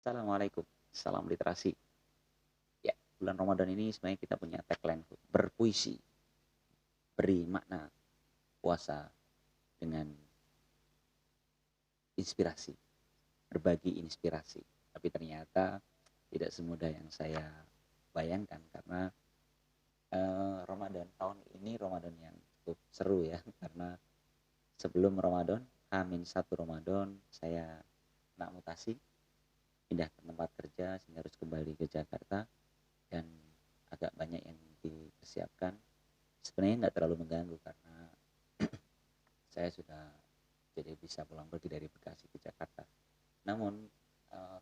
Assalamualaikum, salam literasi. Ya, bulan Ramadan ini sebenarnya kita punya tagline berpuisi, beri makna puasa dengan inspirasi, berbagi inspirasi. Tapi ternyata tidak semudah yang saya bayangkan karena Ramadan tahun ini Ramadan yang cukup seru ya karena sebelum Ramadan, H-1 Ramadan saya kena mutasi, pindah ke tempat kerja sehingga harus kembali ke Jakarta dan agak banyak yang dipersiapkan. Sebenarnya nggak terlalu mengganggu karena saya sudah jadi bisa pulang pergi dari Bekasi ke Jakarta. Namun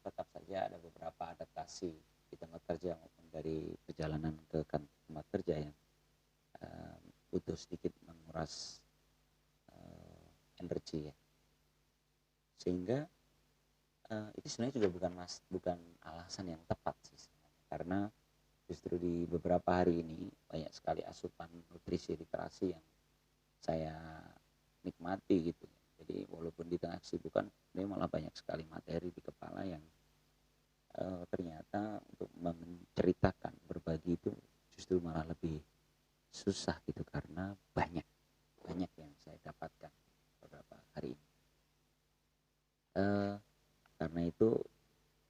tetap saja ada beberapa adaptasi di tempat kerja maupun dari perjalanan ke tempat kerja yang butuh sedikit menguras energi ya. Sehingga itu sebenarnya juga bukan alasan yang tepat sih sebenarnya. Karena justru di beberapa hari ini banyak sekali asupan nutrisi literasi yang saya nikmati gitu. Jadi walaupun di tengah kesibukan ini malah banyak sekali materi di kepala yang ternyata untuk menceritakan berbagi itu justru malah lebih susah gitu karena banyak yang saya dapatkan beberapa hari ini. Karena itu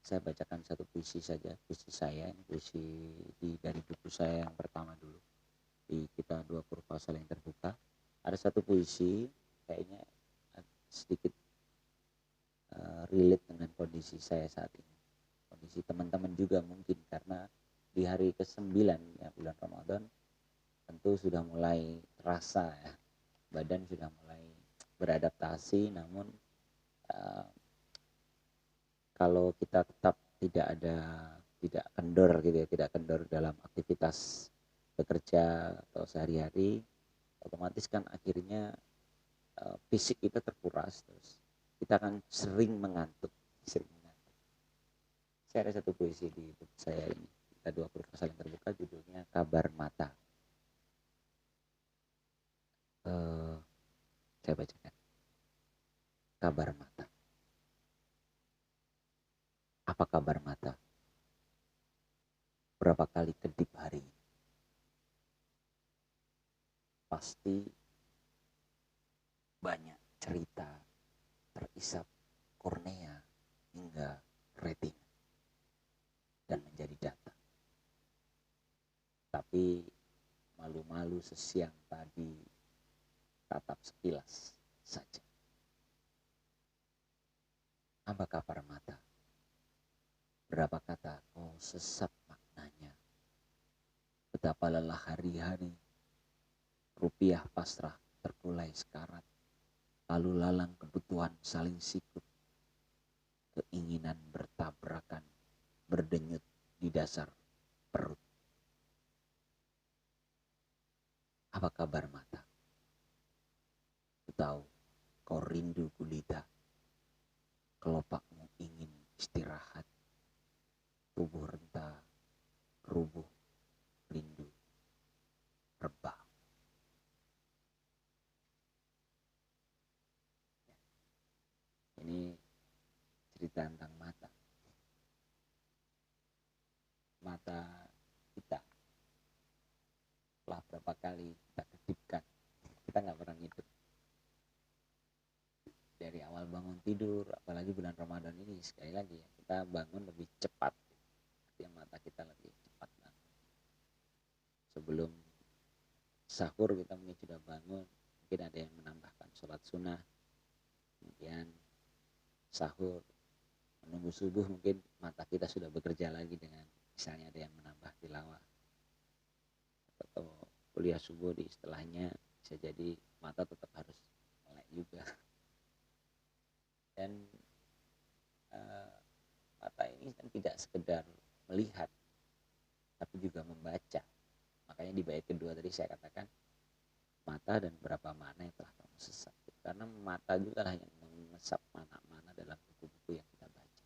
saya bacakan satu puisi saja, puisi saya, puisi dari buku saya yang pertama dulu di kita 20 pasal yang terbuka. Ada satu puisi kayaknya sedikit relate dengan kondisi saya saat ini, kondisi teman-teman juga mungkin karena di hari ke-9 ya bulan Ramadan tentu sudah mulai terasa ya, badan sudah mulai beradaptasi. Namun kalau kita tetap tidak kendor gitu ya, tidak kendor dalam aktivitas bekerja atau sehari-hari, otomatis kan akhirnya fisik kita terkuras, terus kita akan sering mengantuk. Saya ada satu puisi di buku saya ini, kita 20 pasal yang terbuka, judulnya Kabar Mata. Saya bacakan. Kabar mata. Apa kabar mata? Berapa kali kedip hari ini? Pasti banyak cerita terisap kornea hingga retina dan menjadi data. Tapi malu-malu sesiang tadi tatap sekilas saja. Apa kabar mata? Berapa kata kau sesap maknanya? Betapa lelah hari-hari, rupiah pasrah terkulai sekarat, lalu lalang kebutuhan saling sikut, keinginan bertabrakan, berdenyut di dasar perut. Apa kabar mata? Ku tahu kau rindu gulita, kelopakmu ingin istirahat, tubuh renta, rubuh, rindu, rebah. Ini cerita tentang mata. Mata kita telah berapa kali kita kedipkan, kita nggak pernah ngitung. Dari awal bangun tidur, apalagi bulan Ramadan ini, sekali lagi ya, kita bangun lebih cepat, yang mata kita lebih cepat bangun. Sebelum sahur kita mungkin sudah bangun, mungkin ada yang menambahkan sholat sunnah, kemudian sahur, menunggu subuh mungkin mata kita sudah bekerja lagi dengan misalnya ada yang menambah tilawah, atau kuliah subuh di setelahnya bisa jadi mata tetap harus melek juga. Dan mata ini kan tidak sekedar melihat tapi juga membaca. Makanya di bait kedua tadi saya katakan mata dan berapa mana yang telah kamu sesap, karena mata juga lah yang mengesap mana-mana dalam buku-buku yang kita baca.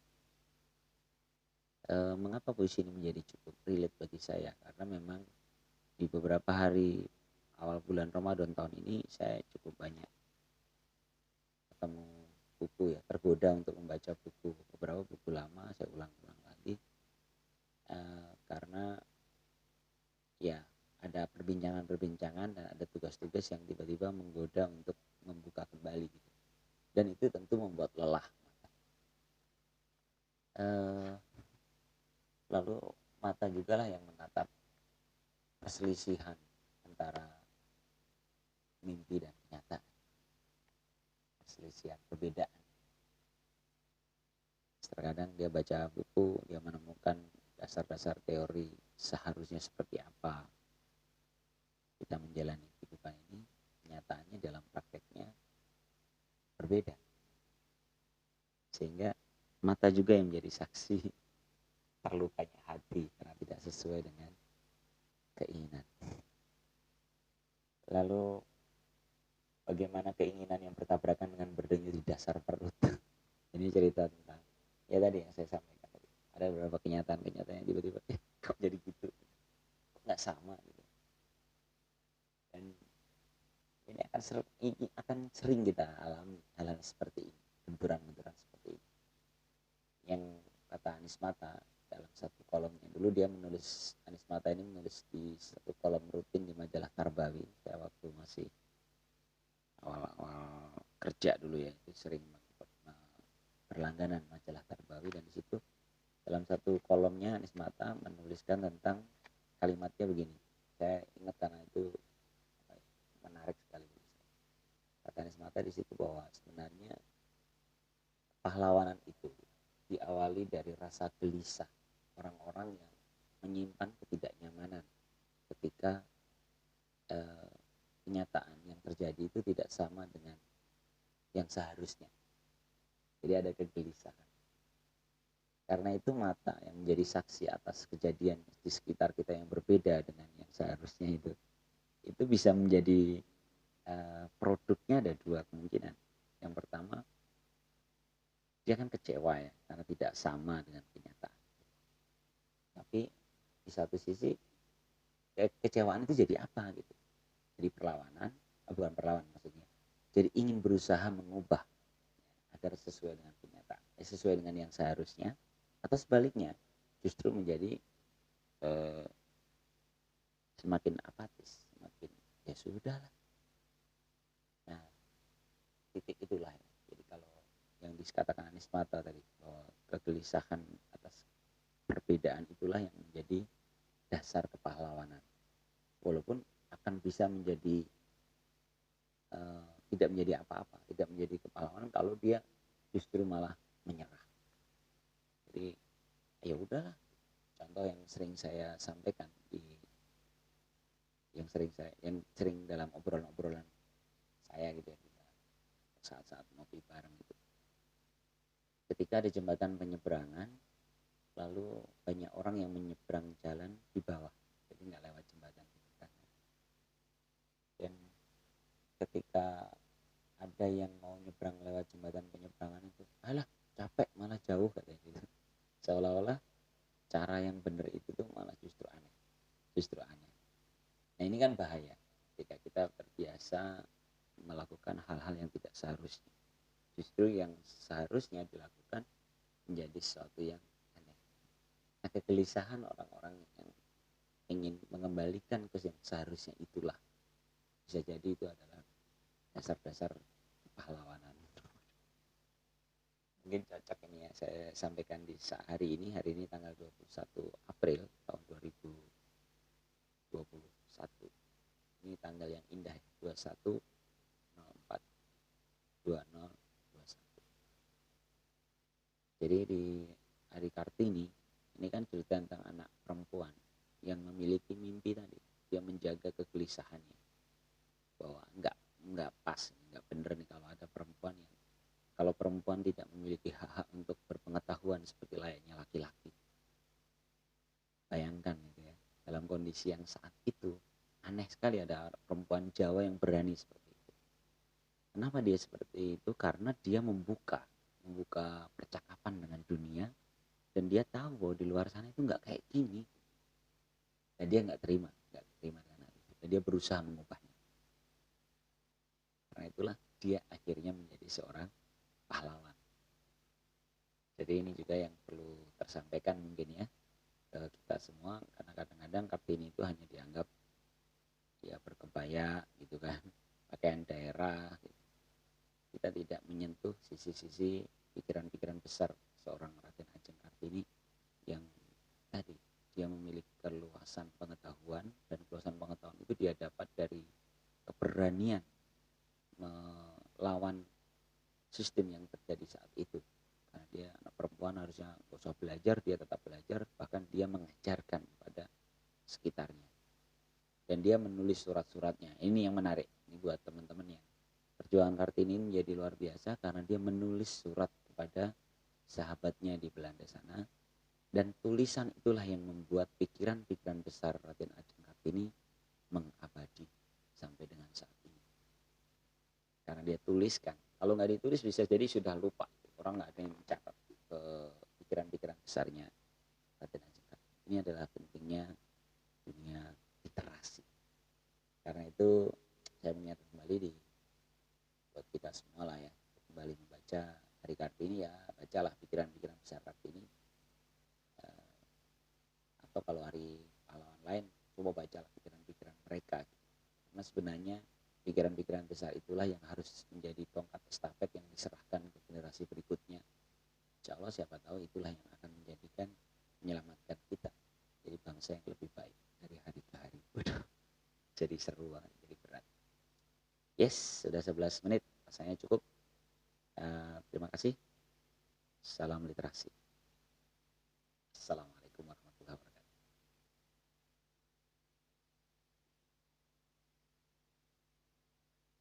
Mengapa puisi ini menjadi cukup relate bagi saya? Karena memang di beberapa hari awal bulan Ramadan tahun ini saya cukup banyak ketemu buku ya, tergoda untuk membaca buku, beberapa buku lama saya ulang-ulang lagi, karena ya ada perbincangan-perbincangan dan ada tugas-tugas yang tiba-tiba menggoda untuk membuka kembali gitu. Dan itu tentu membuat lelah. Lalu mata juga lah yang menatap perselisihan antara mimpi dan kenyataan, perselisihan, perbedaan. Terkadang dia baca buku, dia menemukan dasar-dasar teori seharusnya seperti apa kita menjalani kehidupan ini, kenyataannya dalam prakteknya berbeda. Sehingga mata juga yang menjadi saksi terlukanya hati karena tidak sesuai dengan keinginan. Lalu bagaimana keinginan yang bertabrakan dengan berdenyut di dasar perut. Ini cerita tentang ya tadi yang saya sampaikan tadi. Ada beberapa kenyataan yang tiba-tiba kok jadi gitu, kok nggak sama gitu. Dan ini akan sering kita alami hal-hal seperti ini, benturan-benturan seperti ini. Yang kata Anies Mata dalam satu kolomnya dulu, dia menulis, Anies Mata ini menulis di satu kolom rutin di majalah Tarbawi. Saya waktu masih awal-awal kerja dulu ya, itu sering berlangganan majalah Tarbawi, dan di situ dalam satu kolomnya Anies Mata menuliskan tentang kalimatnya begini. Saya ingat karena itu menarik sekali. Kata Anies Mata di situ bahwa sebenarnya pahlawanan itu diawali dari rasa gelisah orang-orang yang menyimpan ketidaknyamanan ketika kenyataan yang terjadi itu tidak sama dengan yang seharusnya. Jadi ada kegelisahan. Karena itu mata yang menjadi saksi atas kejadian di sekitar kita yang berbeda dengan yang seharusnya itu bisa menjadi produknya ada dua kemungkinan. Yang pertama, dia kan kecewa ya karena tidak sama dengan kenyataan. Tapi di satu sisi kecewaan itu jadi apa gitu? Jadi perlawanan, bukan perlawanan maksudnya. Jadi ingin berusaha mengubah agar sesuai dengan kenyataan, sesuai dengan yang seharusnya, atau sebaliknya justru menjadi semakin apatis, semakin ya sudah lah. Nah, titik itulah ya. Jadi kalau yang dikatakan Anies Mata tadi, bahwa kegelisahan atas perbedaan itulah yang menjadi dasar kepahlawanan, walaupun akan bisa menjadi tidak menjadi apa-apa, tidak menjadi kepahlawanan kalau dia justru malah menyerah. Jadi ya udahlah. Contoh yang sering saya sampaikan yang sering dalam obrolan saya gitu ya, saat-saat ngopi bareng itu. Ketika ada jembatan penyeberangan, lalu banyak orang yang menyeberang jalan di bawah, jadi nggak lewat jembatan penyeberangan. Dan ketika ada yang mau nyebrang lewat jembatan penyeberangan itu, alah capek, malah jauh katanya gitu. Seolah-olah cara yang benar itu tuh malah justru aneh. Nah ini kan bahaya ketika kita terbiasa melakukan hal-hal yang tidak seharusnya. Justru yang seharusnya dilakukan menjadi sesuatu yang aneh. Nah, kegelisahan orang-orang yang ingin mengembalikan ke yang seharusnya itulah bisa jadi itu adalah dasar-dasar pahlawanan. Mungkin cocok ini ya saya sampaikan di hari ini tanggal 21 April tahun 2021. Ini tanggal yang indah, 21/04/2021. Jadi di hari Kartini ini kan cerita tentang anak perempuan yang memiliki mimpi tadi. Dia menjaga kegelisahannya bahwa enggak pas, enggak bener nih kalau perempuan tidak memiliki hak untuk berpengetahuan seperti layaknya laki-laki. Bayangkan gitu ya, dalam kondisi yang saat itu aneh sekali ada perempuan Jawa yang berani seperti itu. Kenapa dia seperti itu? Karena dia membuka percakapan dengan dunia, dan dia tahu bahwa di luar sana itu nggak kayak gini. Dan dia nggak terima dengan hal itu. Dan dia berusaha mengubahnya. Karena itulah dia akhirnya menjadi seorang pahlawan. Jadi ini juga yang perlu tersampaikan mungkin ya ke kita semua, karena kadang-kadang Kartini itu hanya dianggap ya berkebaya gitu kan, pakaian daerah gitu. Kita tidak menyentuh sisi-sisi pikiran-pikiran besar seorang Raden Ajeng Kartini yang tadi dia memiliki keluasan pengetahuan, dan keluasan pengetahuan itu dia dapat dari keberanian melawan sistem yang terjadi saat itu. Karena dia anak perempuan, harusnya gak usah belajar, dia tetap belajar, bahkan dia mengajarkan pada sekitarnya. Dan dia menulis surat-suratnya. Ini yang menarik, ini buat teman-teman yang perjuangan Kartini ini menjadi luar biasa, karena dia menulis surat kepada sahabatnya di Belanda sana, dan tulisan itulah yang membuat pikiran-pikiran besar Raden Ajeng Kartini mengabadi sampai dengan saat ini. Karena dia tuliskan, kalau nggak ditulis bisa jadi sudah lupa, orang nggak ada yang mencatat ke pikiran-pikiran besarnya Raden Ajeng Kartini. Ini adalah pentingnya dunia literasi. Karena itu saya mengingatkan kembali buat kita semua lah ya, kembali membaca Hari Kartini, ya bacalah pikiran-pikiran besar Kartini. Atau kalau hari pahlawan lain, coba bacalah pikiran-pikiran mereka. Karena sebenarnya pikiran-pikiran besar itulah yang harus menjadi tongkat estafet yang diserahkan ke generasi berikutnya. Insya Allah siapa tahu itulah yang akan menyelamatkan kita jadi bangsa yang lebih baik dari hari ke hari. Waduh, jadi seru banget, jadi berat. Yes, sudah 11 menit, rasanya cukup. Terima kasih. Salam literasi. Assalamualaikum.